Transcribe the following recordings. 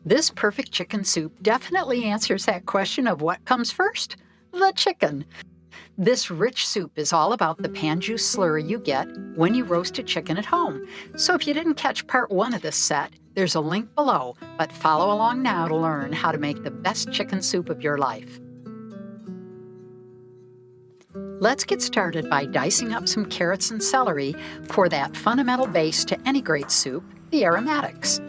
This perfect chicken soup definitely answers that question of what comes first? The chicken. This rich soup is all about the pan juice slurry you get when you roast a chicken at home. So if you didn't catch part one of this set, there's a link below, but follow along now to learn how to make the best chicken soup of your life. Let's get started by dicing up some carrots and celery for that fundamental base to any great soup, the aromatics.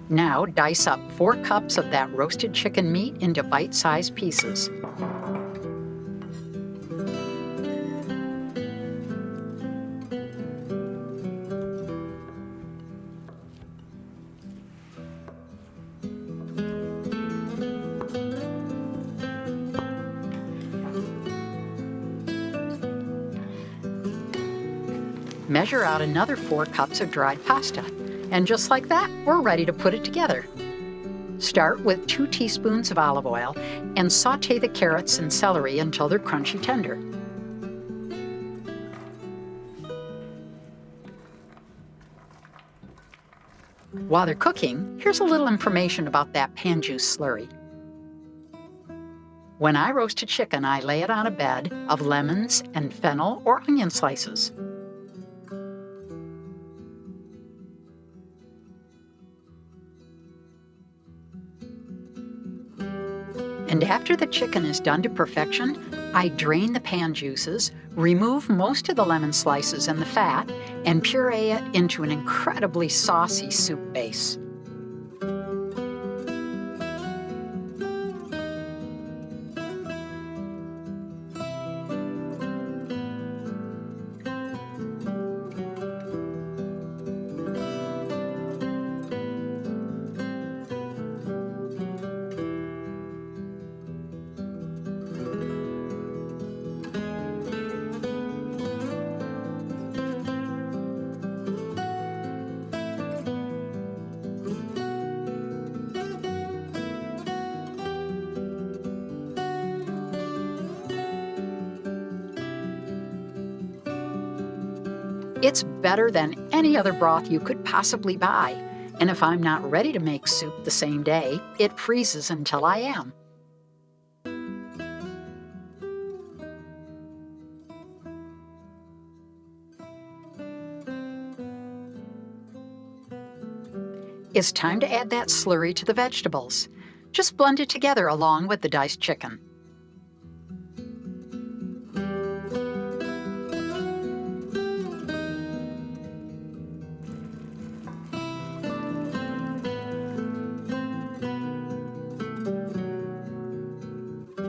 Now dice up 4 cups of that roasted chicken meat into bite-sized pieces. Measure out another 4 cups of dried pasta. And just like that, we're ready to put it together. Start with 2 teaspoons of olive oil and saute the carrots and celery until they're crunchy tender. While they're cooking, here's a little information about that pan juice slurry. When I roast a chicken, I lay it on a bed of lemons and fennel or onion slices. And after the chicken is done to perfection, I drain the pan juices, remove most of the lemon slices and the fat, and puree it into an incredibly saucy soup base. It's better than any other broth you could possibly buy, and if I'm not ready to make soup the same day, it freezes until I am. It's time to add that slurry to the vegetables. Just blend it together along with the diced chicken.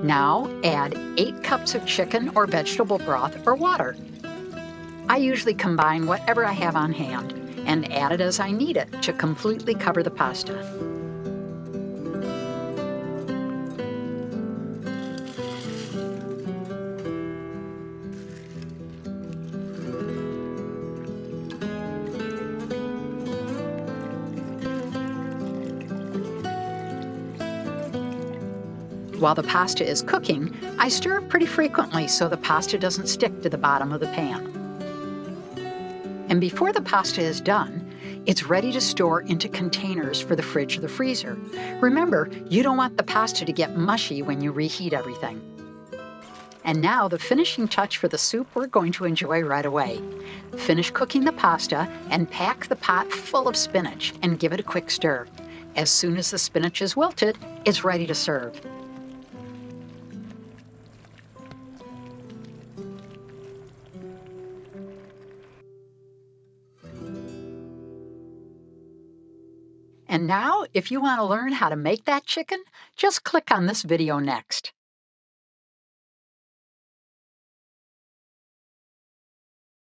Now add 8 cups of chicken or vegetable broth or water. I usually combine whatever I have on hand and add it as I need it to completely cover the pasta. While the pasta is cooking, I stir it pretty frequently so the pasta doesn't stick to the bottom of the pan. And before the pasta is done, it's ready to store into containers for the fridge or the freezer. Remember, you don't want the pasta to get mushy when you reheat everything. And now the finishing touch for the soup we're going to enjoy right away. Finish cooking the pasta and pack the pot full of spinach and give it a quick stir. As soon as the spinach is wilted, it's ready to serve. And now, if you want to learn how to make that chicken, just click on this video next.